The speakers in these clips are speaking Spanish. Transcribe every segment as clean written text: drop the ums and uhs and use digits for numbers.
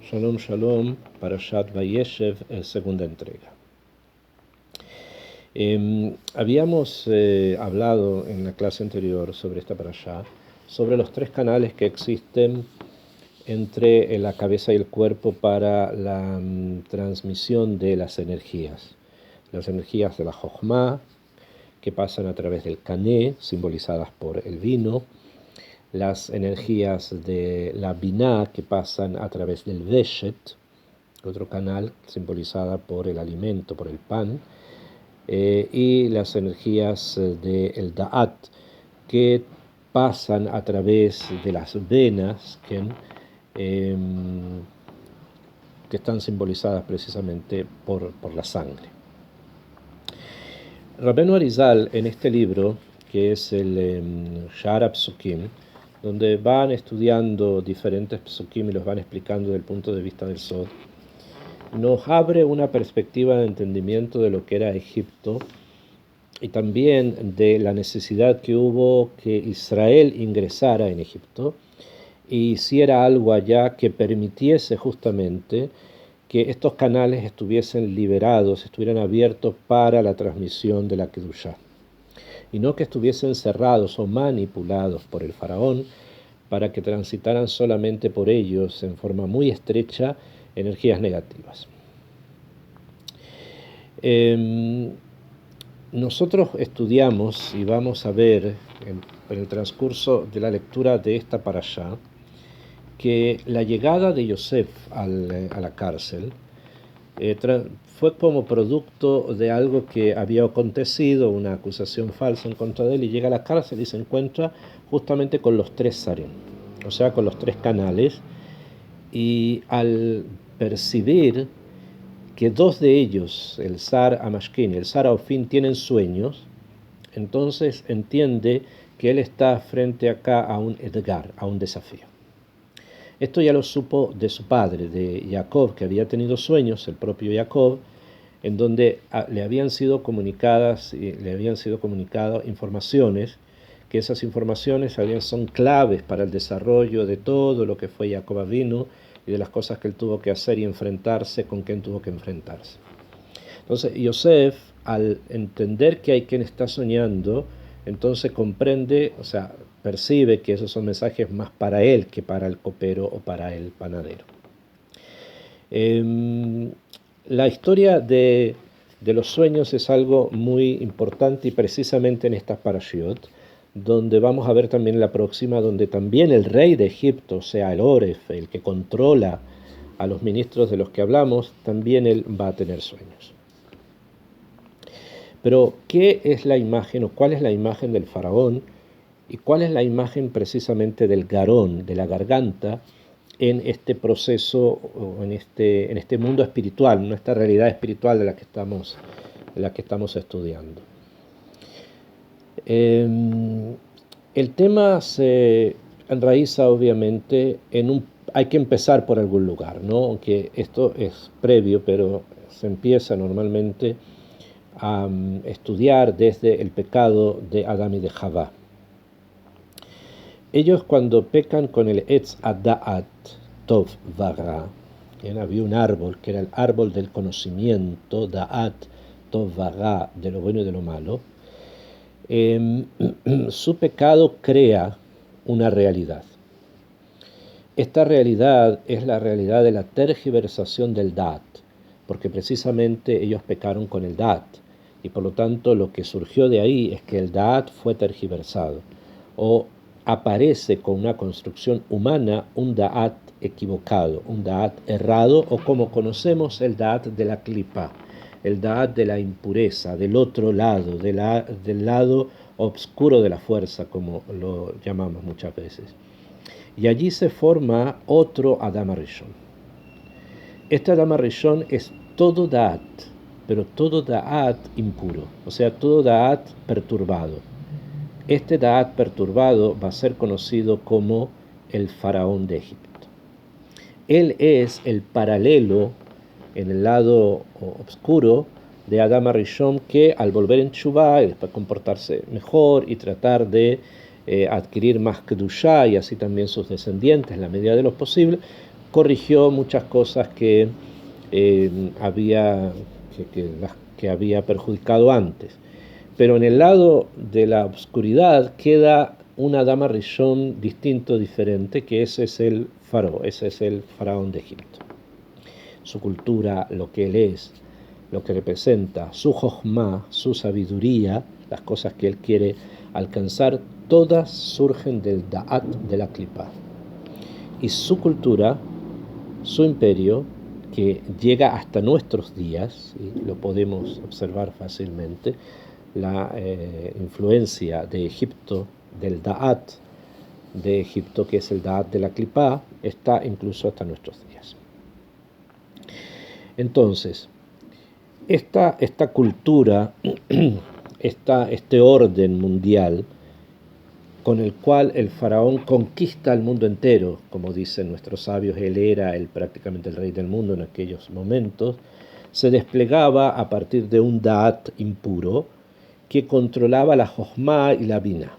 Shalom, shalom, Parashat Vayeshev, segunda entrega. Habíamos hablado en la clase anterior sobre esta parashá, sobre los tres canales que existen entre la cabeza y el cuerpo para la transmisión de las energías. Las energías de la Jochma, que pasan a través del Kané, simbolizadas por el vino, las energías de la Binah, que pasan a través del Veshet, otro canal simbolizada por el alimento, por el pan, y las energías del Da'at, que pasan a través de las venas, que están simbolizadas precisamente por la sangre. Rabbeinu Arizal, en este libro, que es el Sha'ar Psukim, donde van estudiando diferentes psukim y los van explicando desde el punto de vista del Sod, nos abre una perspectiva de entendimiento de lo que era Egipto y también de la necesidad que hubo que Israel ingresara en Egipto y hiciera algo allá que permitiese justamente que estos canales estuviesen liberados, estuvieran abiertos para la transmisión de la Kedushá, y no que estuviesen cerrados o manipulados por el faraón para que transitaran solamente por ellos en forma muy estrecha energías negativas. Nosotros estudiamos y vamos a ver en el transcurso de la lectura de esta parashá que la llegada de Yosef a la cárcel fue como producto de algo que había acontecido, una acusación falsa en contra de él, y llega a la cárcel y se encuentra justamente con los tres Sarim, o sea, con los tres canales, y al percibir que dos de ellos, el Sar Amashkin y el Sar Aufin, tienen sueños, entonces entiende que él está frente acá a un Edgar, a un desafío. Esto ya lo supo de su padre, de Jacob, que había tenido sueños, el propio Jacob, en donde le habían sido comunicadas informaciones, que esas informaciones son claves para el desarrollo de todo lo que fue Jacob Avinu y de las cosas que él tuvo que hacer y enfrentarse, con quien tuvo que enfrentarse. Entonces Yosef, al entender que hay quien está soñando, entonces comprende, o sea, percibe que esos son mensajes más para él que para el copero o para el panadero. La historia de los sueños es algo muy importante, y precisamente en estas parashiot, donde vamos a ver también la próxima, donde también el rey de Egipto, o sea, el Oref, el que controla a los ministros de los que hablamos, también él va a tener sueños. Pero, ¿qué es la imagen o cuál es la imagen del faraón y cuál es la imagen precisamente del garón, de la garganta, en este proceso, o en este mundo espiritual, en esta realidad espiritual de la que estamos estudiando? El tema se enraiza obviamente hay que empezar por algún lugar, ¿no? Aunque esto es previo, pero se empieza normalmente a estudiar desde el pecado de Adán y de Javá. Ellos, cuando pecan con el Etz Ada'at Tov Vara, había un árbol que era el árbol del conocimiento, Da'at Tov Vara, de lo bueno y de lo malo, su pecado crea una realidad. Esta realidad es la realidad de la tergiversación del Da'at, porque precisamente ellos pecaron con el Da'at, y por lo tanto lo que surgió de ahí es que el Da'at fue tergiversado, o aparece con una construcción humana un Da'at equivocado, un Da'at errado, o como conocemos el Da'at de la Klipa, el Da'at de la impureza, del otro lado, del lado obscuro de la fuerza, como lo llamamos muchas veces. Y allí se forma otro Adam Rishon. Este Adam Rishon es todo Da'at, pero todo Da'at impuro, o sea, todo Da'at perturbado. Este Da'at perturbado va a ser conocido como el faraón de Egipto. Él es el paralelo en el lado oscuro de Adam Rishon, que al volver en Teshuvá y después comportarse mejor y tratar de adquirir más Kedushá, y así también sus descendientes en la medida de lo posible, corrigió muchas cosas que, había, que había perjudicado antes. Pero en el lado de la oscuridad queda una dama rishon distinto, diferente, que ese es el ese es el faraón de Egipto. Su cultura, lo que él es, lo que representa, su jochma, su sabiduría, las cosas que él quiere alcanzar, todas surgen del da'at de la klipa. Y su cultura, su imperio, que llega hasta nuestros días, y lo podemos observar fácilmente, la influencia de Egipto, del Da'at de Egipto, que es el Da'at de la Klipá, está incluso hasta nuestros días. Entonces, esta cultura, este orden mundial con el cual el faraón conquista el mundo entero, como dicen nuestros sabios, él era prácticamente el rey del mundo en aquellos momentos, se desplegaba a partir de un Da'at impuro que controlaba la Jochma y la Binah.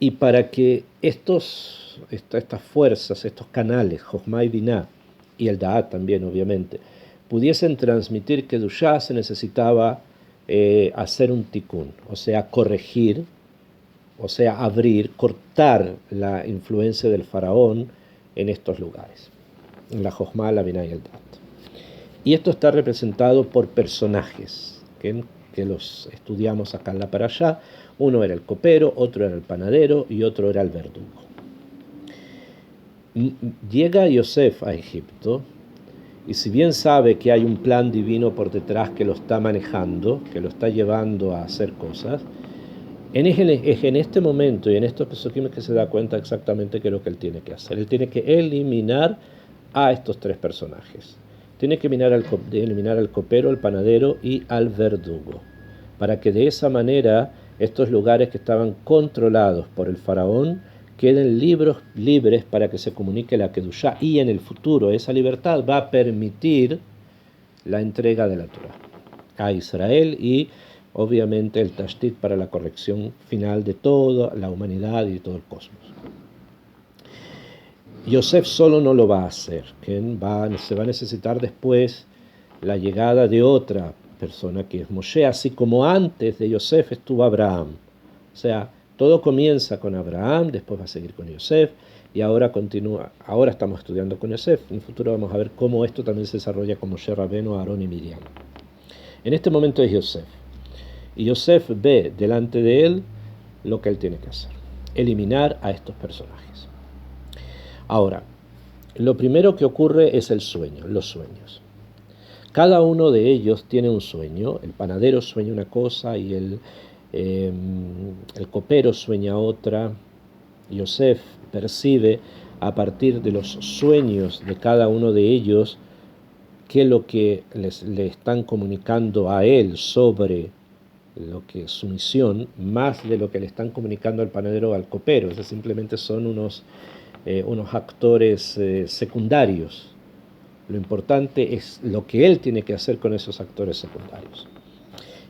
Y para que estas fuerzas, estos canales, Jochma y Binah, y el Da'at también, obviamente, pudiesen transmitir Kedushá, se necesitaba hacer un tikkun, o sea, corregir, o sea, abrir, cortar la influencia del faraón en estos lugares, en la Jochma, la Binah y el Da'at. Y esto está representado por personajes que los estudiamos acá en la Parashá. Uno era el copero, otro era el panadero y otro era el verdugo. Llega Yosef a Egipto y si bien sabe que hay un plan divino por detrás que lo está manejando, que lo está llevando a hacer cosas, es en este momento y en estos pesukim que se da cuenta exactamente qué es lo que él tiene que hacer. Él tiene que eliminar a estos tres personajes. Tiene que eliminar al copero, al panadero y al verdugo, para que de esa manera estos lugares que estaban controlados por el faraón queden libres para que se comunique la Kedushá, y en el futuro esa libertad va a permitir la entrega de la Torah a Israel y obviamente el Tashtit para la corrección final de toda la humanidad y de todo el cosmos. Yosef solo no lo va a hacer, se va a necesitar después la llegada de otra persona que es Moshe, así como antes de Yosef estuvo Abraham. O sea, todo comienza con Abraham, después va a seguir con Yosef y ahora continúa. Ahora estamos estudiando con Yosef, en el futuro vamos a ver cómo esto también se desarrolla con Moshe Rabbeinu, Aarón y Miriam. En este momento es Yosef, y Yosef ve delante de él lo que él tiene que hacer: eliminar a estos personajes. Ahora, lo primero que ocurre es el sueño, los sueños. Cada uno de ellos tiene un sueño. El panadero sueña una cosa y el copero sueña otra. Yosef percibe a partir de los sueños de cada uno de ellos qué es lo que le están comunicando a él sobre lo que es su misión, más de lo que le están comunicando al panadero o al copero. Esos simplemente son unos actores secundarios. Lo importante es lo que él tiene que hacer con esos actores secundarios.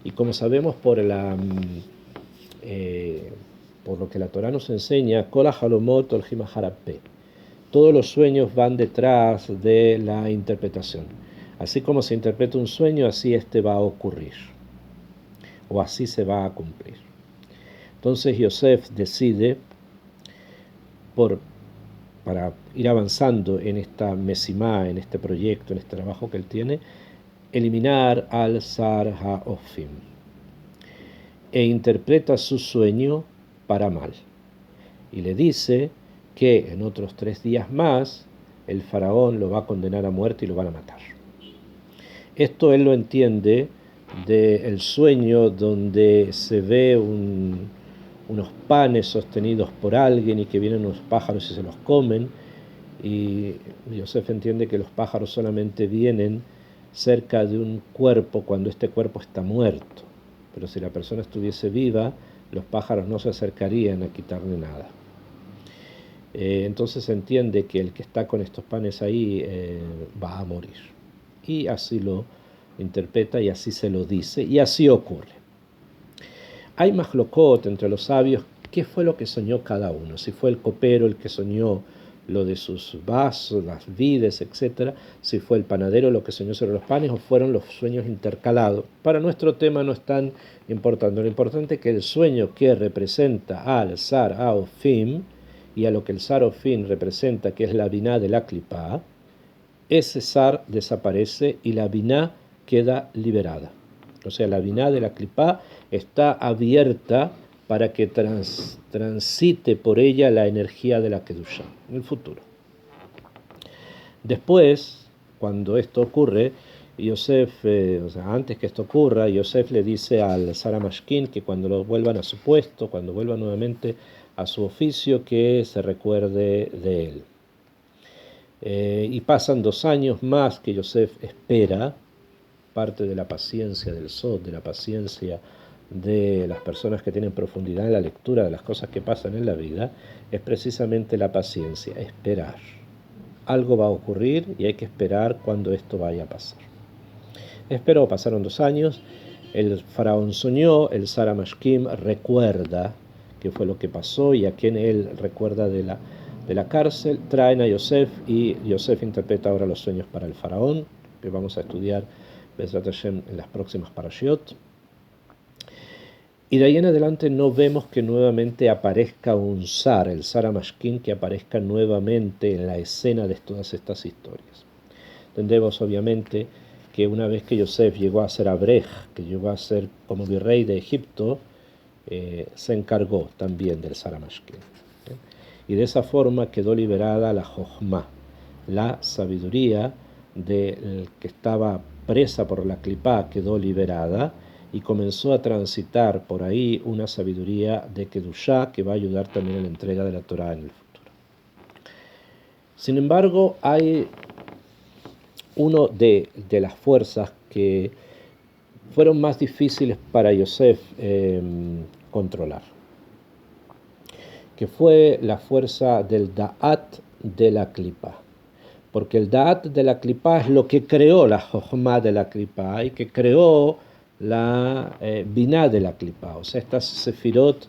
Y como sabemos por lo que la Torah nos enseña, Kol halomot olchim aharape, todos los sueños van detrás de la interpretación. Así como se interpreta un sueño, así este va a ocurrir, o así se va a cumplir. Entonces Yosef decide, para ir avanzando en esta mesimá, en este proyecto, en este trabajo que él tiene, eliminar al Sar HaOfim, e interpreta su sueño para mal. Y le dice que en otros 3 días más el faraón lo va a condenar a muerte y lo van a matar. Esto él lo entiende del sueño donde se ve unos panes sostenidos por alguien y que vienen unos pájaros y se los comen, y Yosef entiende que los pájaros solamente vienen cerca de un cuerpo cuando este cuerpo está muerto, pero si la persona estuviese viva, los pájaros no se acercarían a quitarle nada. Entonces se entiende que el que está con estos panes ahí va a morir, y así lo interpreta y así se lo dice, y así ocurre. Hay mahlokot entre los sabios qué fue lo que soñó cada uno, si fue el copero el que soñó lo de sus vasos, las vides, etcétera, si fue el panadero lo que soñó sobre los panes o fueron los sueños intercalados. Para nuestro tema no es tan importante. Lo importante es que el sueño que representa al Sar Aofim y a lo que el Sar Aofim representa, que es la biná de la clipá, ese Sar desaparece y la biná queda liberada. O sea, la biná de la clipá está abierta para que transite por ella la energía de la Kedushá en el futuro. Después, cuando esto ocurre, Yosef, antes que esto ocurra, Yosef le dice al Saramashkin que cuando lo vuelvan a su puesto, cuando vuelva nuevamente a su oficio, que se recuerde de él. Y pasan 2 años más que Yosef espera, parte de la paciencia del Sod, de la paciencia de las personas que tienen profundidad en la lectura de las cosas que pasan en la vida, es precisamente la paciencia, esperar. Algo va a ocurrir y hay que esperar cuando esto vaya a pasar. Esperó, pasaron 2 años, el faraón soñó, el Saramashkim recuerda qué fue lo que pasó y a quien él recuerda de la cárcel, traen a Yosef y Yosef interpreta ahora los sueños para el faraón, que vamos a estudiar Bezrat Hashem en las próximas parashiot. Y de ahí en adelante no vemos que nuevamente aparezca un Sar, el Saramashkin, que aparezca nuevamente en la escena de todas estas historias. Entendemos obviamente que una vez que Yosef llegó a ser Abrej, que llegó a ser como virrey de Egipto, se encargó también del Saramashkin. Y de esa forma quedó liberada la Jochma, la sabiduría del que estaba presa por la clipá, quedó liberada y comenzó a transitar por ahí una sabiduría de Kedushá que va a ayudar también en la entrega de la Torá en el futuro. Sin embargo, hay uno de las fuerzas que fueron más difíciles para Yosef controlar, que fue la fuerza del Da'at de la clipá. Porque el Da'at de la clipá es lo que creó la Jochma de la clipá y que creó la Biná de la clipá. O sea, estas sefirot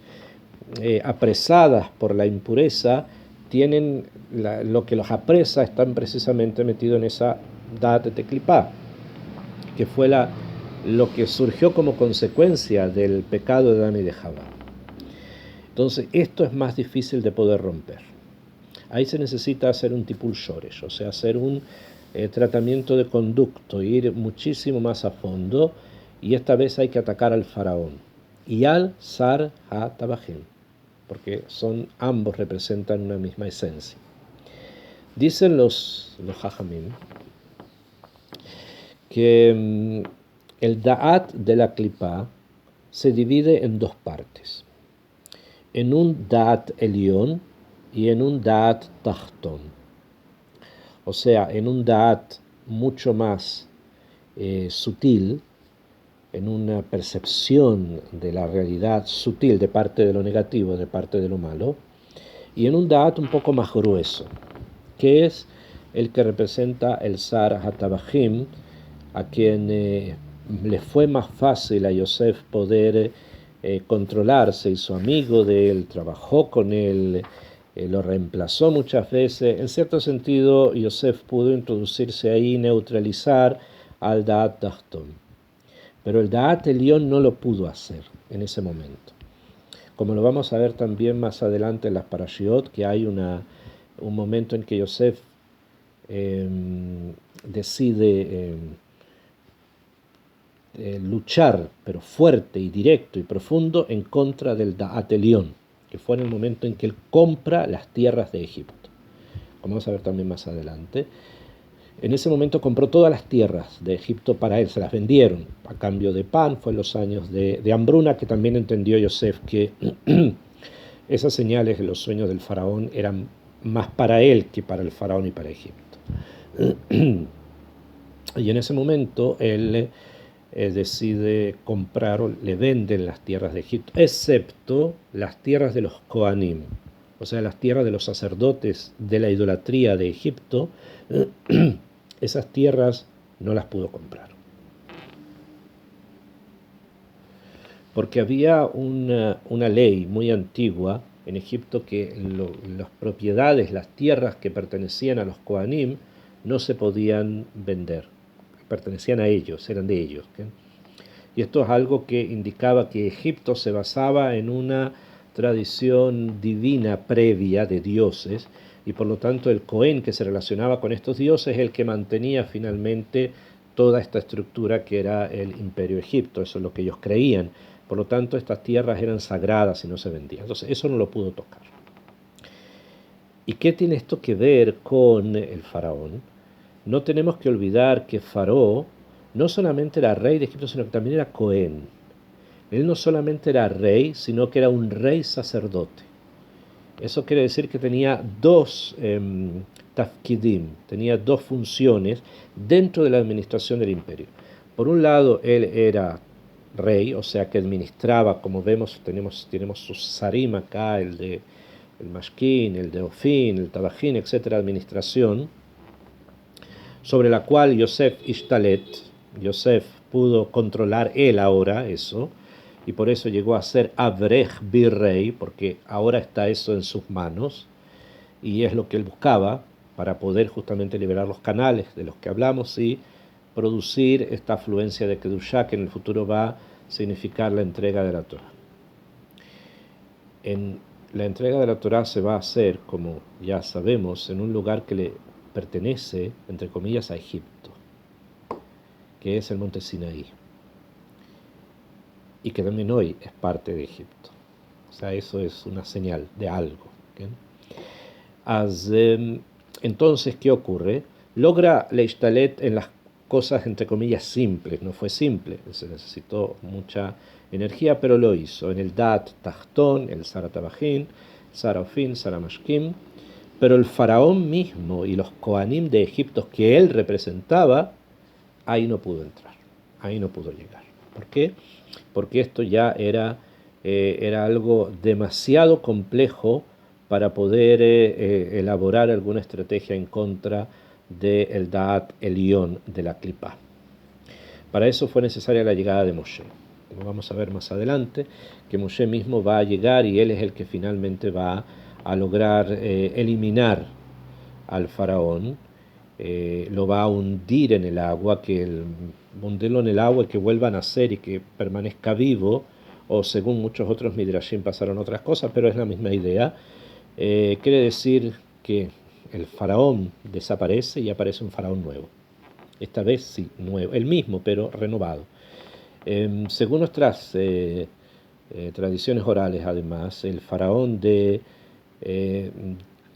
apresadas por la impureza tienen lo que los apresa, están precisamente metidos en esa Da'at de clipá, que fue lo que surgió como consecuencia del pecado de Adán y de Jabá. Entonces, esto es más difícil de poder romper. Ahí se necesita hacer un tipul shoresh, o sea, hacer un tratamiento de conducto, ir muchísimo más a fondo, y esta vez hay que atacar al faraón y al Sar HaTabajim, porque ambos representan una misma esencia. Dicen los Jajamim que el Da'at de la Klipá se divide en 2 partes, en un Da'at Elión y en un Da'at Tachtón. O sea, en un Da'at mucho más sutil, en una percepción de la realidad sutil de parte de lo negativo, de parte de lo malo, y en un Da'at un poco más grueso, que es el que representa el Sar HaTabajim, a quien le fue más fácil a Yosef poder controlarse, hizo amigo de él, trabajó con él, lo reemplazó muchas veces. En cierto sentido, Yosef pudo introducirse ahí, neutralizar al Da'at Tachtón. Pero el Da'at Elión no lo pudo hacer en ese momento. Como lo vamos a ver también más adelante en las parashiot, que hay un momento en que Yosef decide luchar, pero fuerte y directo y profundo, en contra del Da'at Elión, que fue en el momento en que él compra las tierras de Egipto. Como vamos a ver también más adelante, en ese momento compró todas las tierras de Egipto para él, se las vendieron a cambio de pan. Fue en los años de hambruna que también entendió Yosef que esas señales de los sueños del faraón eran más para él que para el faraón y para Egipto. Y en ese momento él decide comprar, o le venden las tierras de Egipto, excepto las tierras de los Kohanim, o sea, las tierras de los sacerdotes de la idolatría de Egipto. Esas tierras no las pudo comprar, porque había una ley muy antigua en Egipto que las propiedades, las tierras que pertenecían a los Kohanim no se podían vender, pertenecían a ellos, eran de ellos. ¿Okay? Y esto es algo que indicaba que Egipto se basaba en una tradición divina previa de dioses, y por lo tanto el Cohen que se relacionaba con estos dioses es el que mantenía finalmente toda esta estructura que era el imperio Egipto. Eso es lo que ellos creían. Por lo tanto, estas tierras eran sagradas y no se vendían. Entonces, eso no lo pudo tocar. ¿Y qué tiene esto que ver con el faraón? No tenemos que olvidar que Faraón no solamente era rey de Egipto, sino que también era Cohen. Él no solamente era rey, sino que era un rey sacerdote. Eso quiere decir que tenía dos tafkidim, tenía dos funciones dentro de la administración del imperio. Por un lado, él era rey, o sea que administraba, como vemos, tenemos sus sarim acá, el de el mashkin, el de ofin, el tabajín, etcétera, administración, sobre la cual Yosef Ishtalet, Yosef pudo controlar él ahora eso, y por eso llegó a ser Avrech Virrey, porque ahora está eso en sus manos, y es lo que él buscaba para poder justamente liberar los canales de los que hablamos y producir esta afluencia de Kedushá que en el futuro va a significar la entrega de la Torah. En la entrega de la Torah se va a hacer, como ya sabemos, en un lugar que le pertenece, entre comillas, a Egipto, que es el monte Sinaí, y que también hoy es parte de Egipto. O sea, eso es una señal de algo. ¿Okay? Entonces, ¿qué ocurre? Logra Leishtalet en las cosas, entre comillas, simples. No fue simple, se necesitó mucha energía, pero lo hizo. En el Dat Tachtón, el Saratabajin, Sarafin, Saramashkim. Pero el faraón mismo y los Kohanim de Egipto que él representaba, ahí no pudo entrar, ahí no pudo llegar. ¿Por qué? Porque esto ya era algo demasiado complejo para poder elaborar alguna estrategia en contra del Da'at Elión de la Klipá. Para eso fue necesaria la llegada de Moshe. Como vamos a ver más adelante, que Moshe mismo va a llegar y él es el que finalmente va a lograr eliminar al faraón, lo va a hundir en el agua, hundirlo en el agua y que vuelva a nacer y que permanezca vivo, o según muchos otros midrashim pasaron otras cosas, pero es la misma idea. Quiere decir que el faraón desaparece y aparece un faraón nuevo. Esta vez sí, nuevo, el mismo, pero renovado. Según nuestras tradiciones orales, además, el faraón de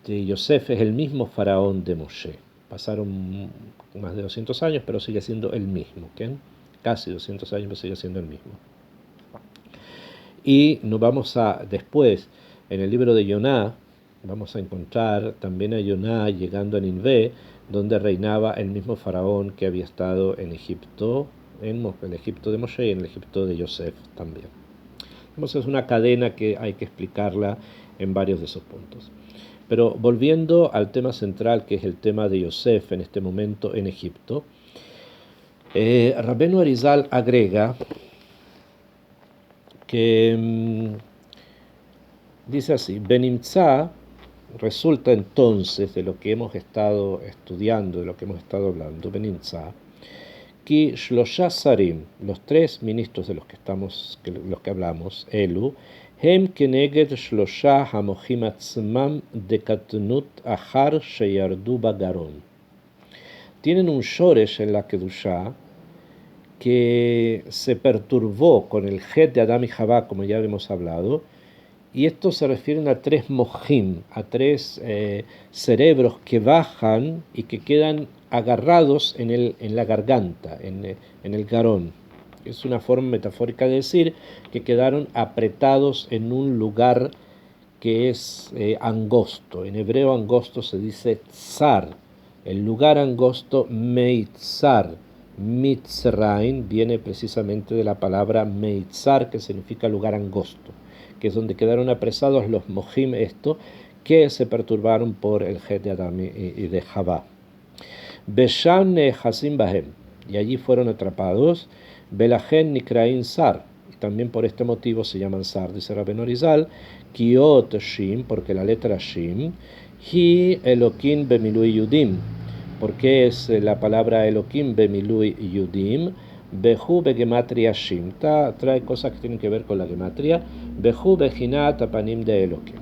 Yosef es el mismo faraón de Moshe. Pasaron más de 200 años, pero sigue siendo el mismo. ¿Okay? Casi 200 años, pero sigue siendo el mismo. Y nos vamos a, después, en el libro de Yoná, vamos a encontrar también a Yoná llegando a Ninvé, donde reinaba el mismo faraón que había estado en Egipto, en el Egipto de Moshe y en el Egipto de Yosef también. Entonces es una cadena que hay que explicarla en varios de esos puntos. Pero volviendo al tema central, que es el tema de Yosef en este momento en Egipto, Rabbeinu Arizal agrega que dice así: Benimtzá, resulta entonces de lo que hemos estado estudiando, de lo que hemos estado hablando, Benimtzá, que Shlosha Sarim, los tres ministros de los que hablamos, Elu, Hem keneged Shlosha hamochim atzmam dekatnut achar sheyardu bagaron. Tienen un shoresh en la Kedushá que se perturbó con el Het de Adán y Javá, como ya hemos hablado, y estos se refieren a tres mojim, a tres cerebros que bajan y que quedan agarrados en la garganta, en el garón. Es una forma metafórica de decir que quedaron apretados en un lugar que es angosto. En hebreo angosto se dice tzar. El lugar angosto, meitzar. Mitzraim viene precisamente de la palabra meitzar, que significa lugar angosto, que es donde quedaron apresados los mojim, que se perturbaron por el Het de Adán y de Javá. Besham Hasim Bahem, y allí fueron atrapados. Belajen Nikrain Sar, también por este motivo se llaman Sar, dice Rabbeinu Arizal, Kiot Shim, porque la letra Shim, Hi Elokim Bemilui Yudim, porque es la palabra Elokim Bemilui Yudim, Behu Begematria Shim, trae cosas que tienen que ver con la gematria, Behu Beginat Apanim de Elokim.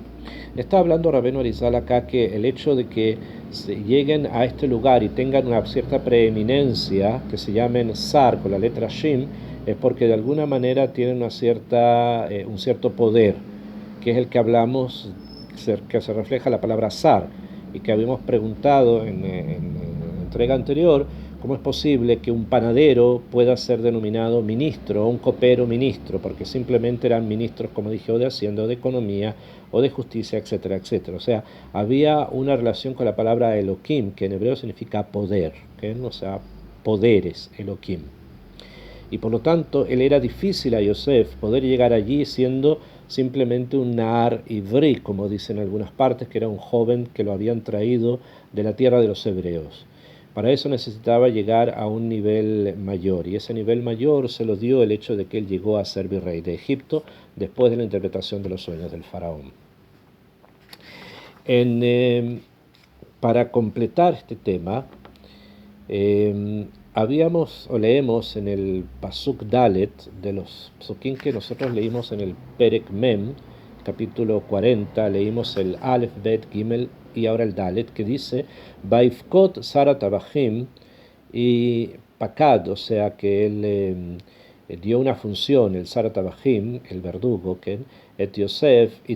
Está hablando Rabbeinu Arizal acá que el hecho de que se lleguen a este lugar y tengan una cierta preeminencia, que se llamen Sar con la letra Shim, es porque de alguna manera tienen un cierto poder, que es el que hablamos, que se refleja la palabra Sar, y que habíamos preguntado en la entrega anterior, ¿cómo es posible que un panadero pueda ser denominado ministro o un copero ministro? Porque simplemente eran ministros, como dije, o de Hacienda, o de Economía, o de Justicia, etcétera, etcétera. O sea, había una relación con la palabra Elohim, que en hebreo significa poder, ¿okay? O sea, poderes, Elohim. Y por lo tanto, él era difícil a Yosef poder llegar allí siendo simplemente un Nahar Ivri, como dicen en algunas partes, que era un joven que lo habían traído de la tierra de los hebreos. Para eso necesitaba llegar a un nivel mayor, y ese nivel mayor se lo dio el hecho de que él llegó a ser virrey de Egipto después de la interpretación de los sueños del faraón. Para completar este tema, leemos en el Pasuk Dalet, de los Psukim que nosotros leímos en el Perek Mem, capítulo 40, leímos el Aleph, Bet, Gimel y ahora el Dalet, que dice, Baifkot Sarat Abahim, y Pakad, o sea que él dio una función, el Sarat Abahim, el verdugo, que et Yosef y